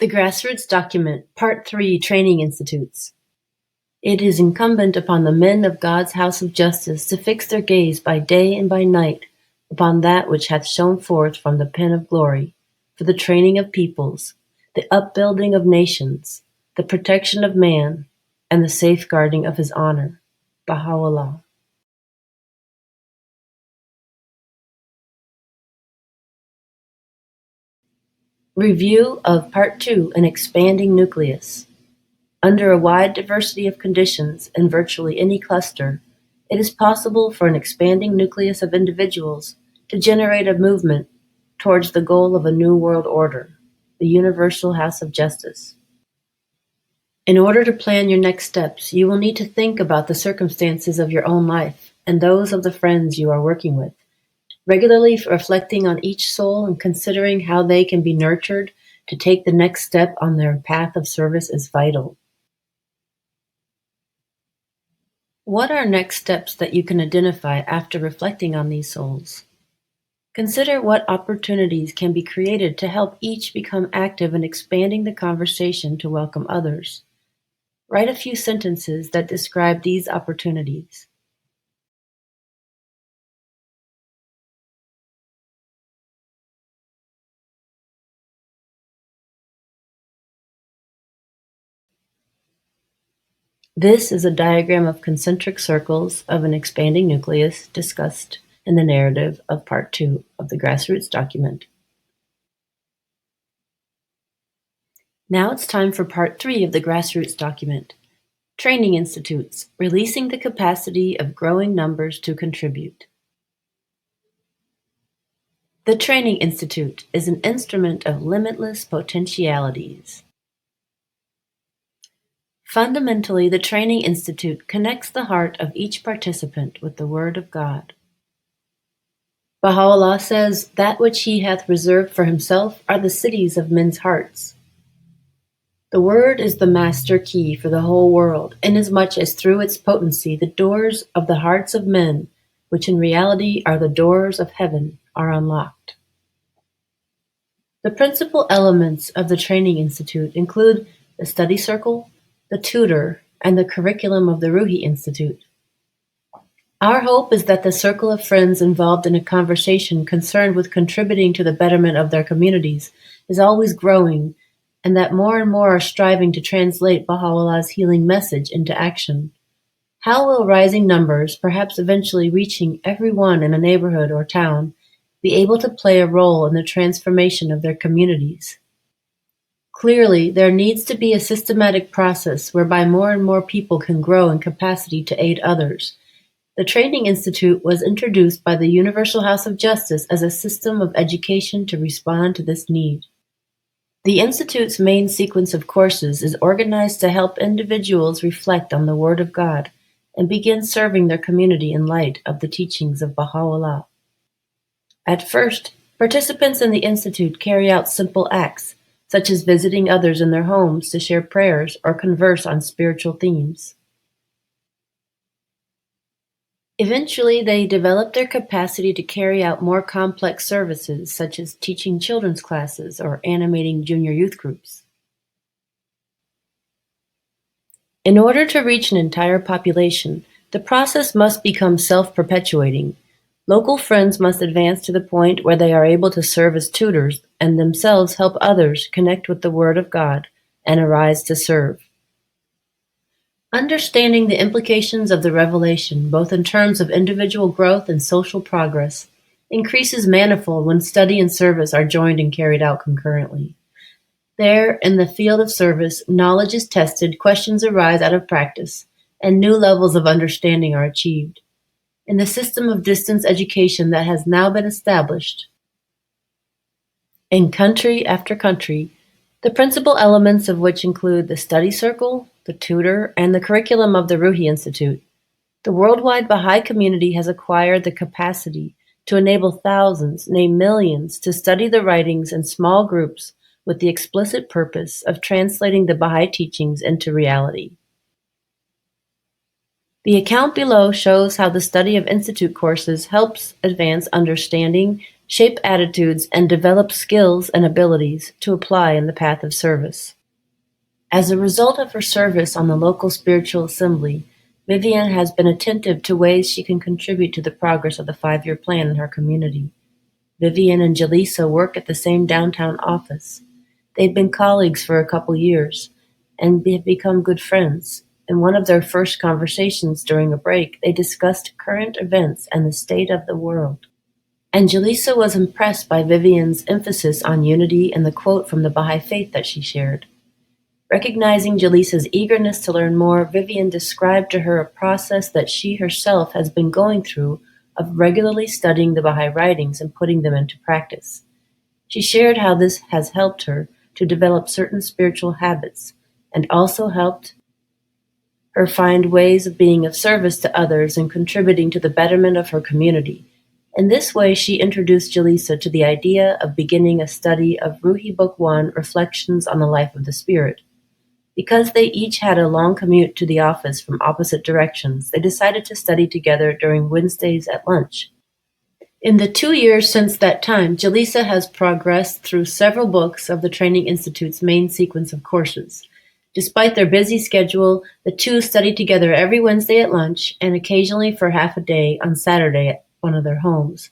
The Grassroots Document, Part 3, Training Institutes. It is incumbent upon the men of God's house of justice to fix their gaze by day and by night upon that which hath shone forth from the pen of glory, for the training of peoples, the upbuilding of nations, the protection of man, and the safeguarding of his honor. Baha'u'llah. Review of Part 2, An Expanding Nucleus. Under a wide diversity of conditions in virtually any cluster, it is possible for an expanding nucleus of individuals to generate a movement towards the goal of a new world order, the universal house of justice. In order to plan your next steps, you will need to think about the circumstances of your own life and those of the friends you are working with, regularly reflecting on each soul and considering how they can be nurtured to take the next step on their path of service is vital. What are next steps that you can identify after reflecting on these souls? Consider what opportunities can be created to help each become active in expanding the conversation to welcome others. Write a few sentences that describe these opportunities. This is a diagram of concentric circles of an expanding nucleus discussed in the narrative of Part 2 of the Grassroots Document. Now it's time for Part 3 of the Grassroots Document, Training Institutes, Releasing the Capacity of Growing Numbers to Contribute. The Training Institute is an instrument of limitless potentialities. Fundamentally, the Training Institute connects the heart of each participant with the Word of God. Baha'u'llah says, "That which He hath reserved for Himself are the cities of men's hearts." The Word is the master key for the whole world, inasmuch as through its potency the doors of the hearts of men, which in reality are the doors of heaven, are unlocked. The principal elements of the Training Institute include the study circle, the tutor, and the curriculum of the Ruhi Institute. Our hope is that the circle of friends involved in a conversation concerned with contributing to the betterment of their communities is always growing, and that more and more are striving to translate Baha'u'llah's healing message into action. How will rising numbers, perhaps eventually reaching everyone in a neighborhood or town, be able to play a role in the transformation of their communities? Clearly, there needs to be a systematic process whereby more and more people can grow in capacity to aid others. The Training Institute was introduced by the Universal House of Justice as a system of education to respond to this need. The Institute's main sequence of courses is organized to help individuals reflect on the Word of God and begin serving their community in light of the teachings of Baha'u'llah. At first, participants in the Institute carry out simple acts, such as visiting others in their homes to share prayers or converse on spiritual themes. Eventually, they develop their capacity to carry out more complex services, such as teaching children's classes or animating junior youth groups. In order to reach an entire population, the process must become self-perpetuating. Local friends must advance to the point where they are able to serve as tutors and themselves help others connect with the Word of God and arise to serve. Understanding the implications of the revelation, both in terms of individual growth and social progress, increases manifold when study and service are joined and carried out concurrently. There, in the field of service, knowledge is tested, questions arise out of practice, and new levels of understanding are achieved. In the system of distance education that has now been established in country after country, the principal elements of which include the study circle, the tutor, and the curriculum of the Ruhi Institute, the worldwide Baha'i community has acquired the capacity to enable thousands, nay millions, to study the writings in small groups with the explicit purpose of translating the Baha'i teachings into reality. The account below shows how the study of Institute courses helps advance understanding, shape attitudes, and develop skills and abilities to apply in the path of service. As a result of her service on the local spiritual assembly, Vivian has been attentive to ways she can contribute to the progress of the 5-year plan in her community. Vivian and Jaleesa work at the same downtown office. They've been colleagues for a couple years and have become good friends. In one of their first conversations during a break, they discussed current events and the state of the world. And Jaleesa was impressed by Vivian's emphasis on unity and the quote from the Baha'i faith that she shared. Recognizing Jaleesa's eagerness to learn more, Vivian described to her a process that she herself has been going through of regularly studying the Baha'i writings and putting them into practice. She shared how this has helped her to develop certain spiritual habits and also helped her find ways of being of service to others and contributing to the betterment of her community. In this way, she introduced Jaleesa to the idea of beginning a study of Ruhi Book 1, Reflections on the Life of the Spirit. Because they each had a long commute to the office from opposite directions, they decided to study together during Wednesdays at lunch. In the 2 years since that time, Jaleesa has progressed through several books of the Training Institute's main sequence of courses. Despite their busy schedule, the two study together every Wednesday at lunch and occasionally for half a day on Saturday at one of their homes.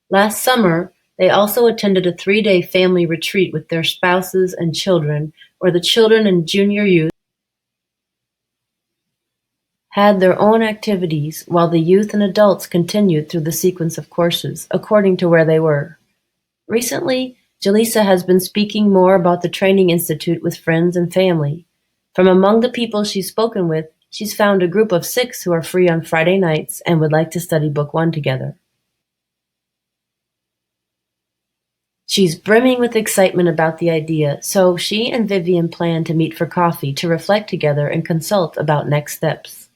Last summer, they also attended a 3-day family retreat with their spouses and children, where the children and junior youth had their own activities while the youth and adults continued through the sequence of courses, according to where they were. Recently, Jaleesa has been speaking more about the Training Institute with friends and family. From among the people she's spoken with, she's found a group of 6 who are free on Friday nights and would like to study Book 1 together. She's brimming with excitement about the idea, so she and Vivian plan to meet for coffee to reflect together and consult about next steps.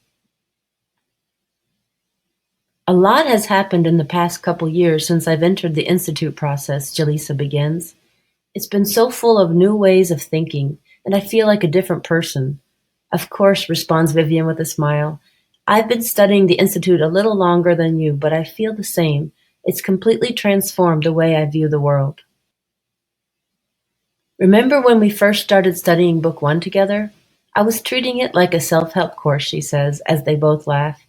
A lot has happened in the past couple years since I've entered the Institute process, Jaleesa begins. It's been so full of new ways of thinking, and I feel like a different person. Of course, responds Vivian with a smile. I've been studying the Institute a little longer than you, but I feel the same. It's completely transformed the way I view the world. Remember when we first started studying Book 1 together? I was treating it like a self-help course, she says, as they both laugh.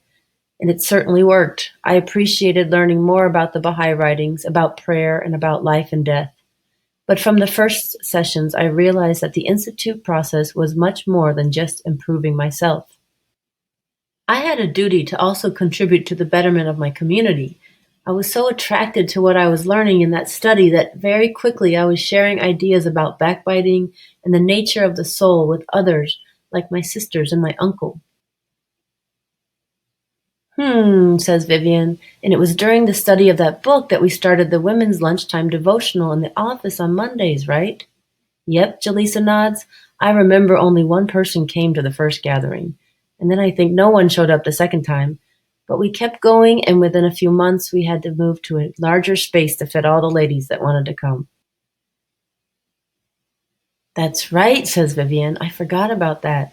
And it certainly worked. I appreciated learning more about the Baha'i writings, about prayer, and about life and death. But from the first sessions, I realized that the Institute process was much more than just improving myself. I had a duty to also contribute to the betterment of my community. I was so attracted to what I was learning in that study that very quickly I was sharing ideas about backbiting and the nature of the soul with others, like my sisters and my uncle. Says Vivian, and it was during the study of that book that we started the women's lunchtime devotional in the office on Mondays, right? Yep, Jaleesa nods. I remember only one person came to the first gathering, and then I think no one showed up the second time. But we kept going, and within a few months we had to move to a larger space to fit all the ladies that wanted to come. That's right, says Vivian. I forgot about that.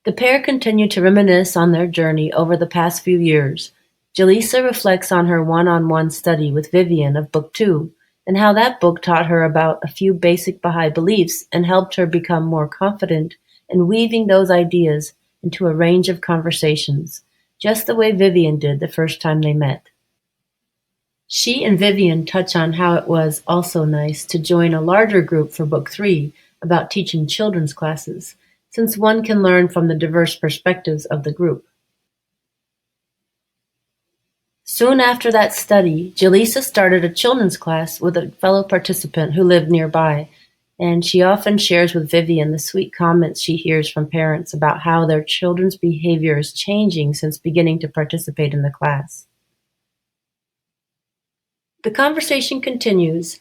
The pair continue to reminisce on their journey over the past few years. Jaleesa reflects on her one-on-one study with Vivian of Book 2 and how that book taught her about a few basic Baha'i beliefs and helped her become more confident in weaving those ideas into a range of conversations, just the way Vivian did the first time they met. She and Vivian touch on how it was also nice to join a larger group for Book 3 about teaching children's classes, since one can learn from the diverse perspectives of the group. Soon after that study, Jaleesa started a children's class with a fellow participant who lived nearby, and she often shares with Vivian the sweet comments she hears from parents about how their children's behavior is changing since beginning to participate in the class. The conversation continues.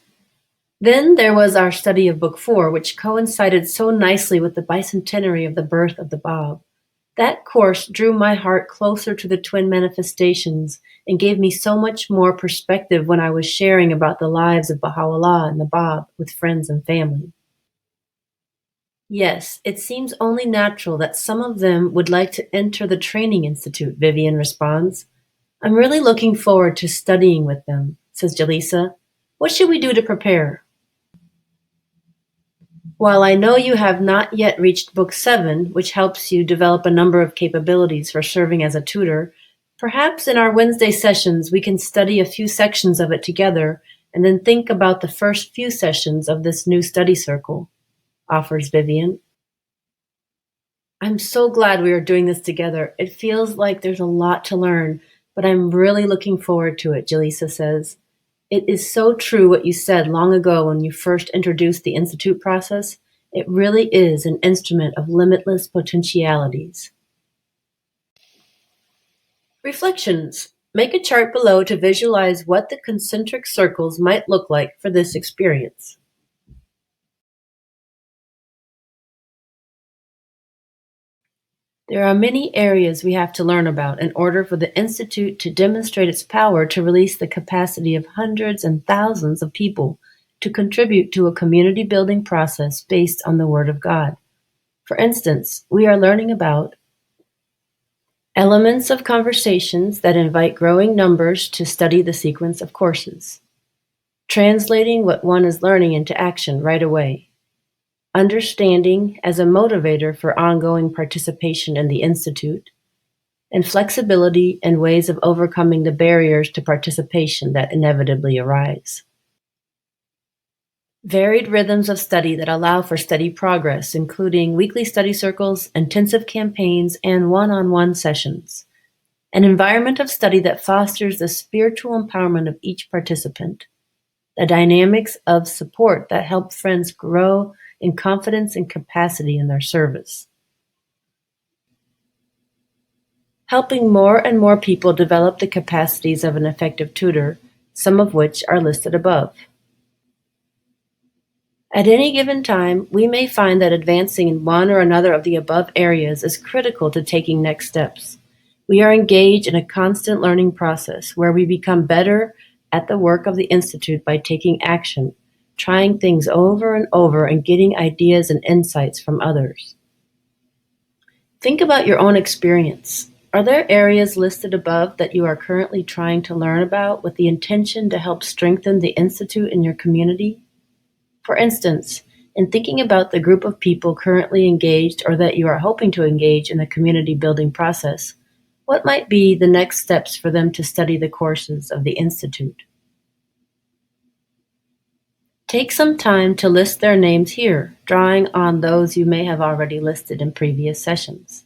Then there was our study of Book 4, which coincided so nicely with the bicentenary of the birth of the Bab. That course drew my heart closer to the twin manifestations and gave me so much more perspective when I was sharing about the lives of Baha'u'llah and the Bab with friends and family. Yes, it seems only natural that some of them would like to enter the Training Institute, Vivian responds. I'm really looking forward to studying with them, says Jaleesa. What should we do to prepare? While I know you have not yet reached Book 7, which helps you develop a number of capabilities for serving as a tutor, perhaps in our Wednesday sessions we can study a few sections of it together and then think about the first few sessions of this new study circle, offers Vivian. I'm so glad we are doing this together. It feels like there's a lot to learn, but I'm really looking forward to it, Jaleesa says. It is so true what you said long ago when you first introduced the Institute process. It really is an instrument of limitless potentialities. Reflections. Make a chart below to visualize what the concentric circles might look like for this experience. There are many areas we have to learn about in order for the Institute to demonstrate its power to release the capacity of hundreds and thousands of people to contribute to a community building process based on the Word of God. For instance, we are learning about elements of conversations that invite growing numbers to study the sequence of courses, translating what one is learning into action right away, understanding as a motivator for ongoing participation in the Institute, and flexibility and ways of overcoming the barriers to participation that inevitably arise. Varied rhythms of study that allow for steady progress, including weekly study circles, intensive campaigns, and one-on-one sessions. An environment of study that fosters the spiritual empowerment of each participant. The dynamics of support that help friends grow in confidence and capacity in their service. Helping more and more people develop the capacities of an effective tutor, some of which are listed above. At any given time, we may find that advancing in one or another of the above areas is critical to taking next steps. We are engaged in a constant learning process where we become better at the work of the Institute by taking action, trying things over and over, and getting ideas and insights from others. Think about your own experience. Are there areas listed above that you are currently trying to learn about with the intention to help strengthen the Institute in your community? For instance, in thinking about the group of people currently engaged or that you are hoping to engage in the community building process, what might be the next steps for them to study the courses of the Institute? Take some time to list their names here, drawing on those you may have already listed in previous sessions.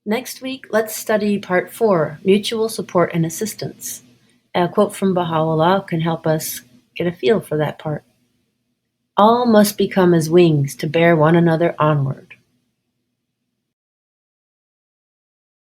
Next week, let's study Part 4, Mutual Support and Assistance. A quote from Baha'u'llah can help us get a feel for that part. All must become as wings to bear one another onward.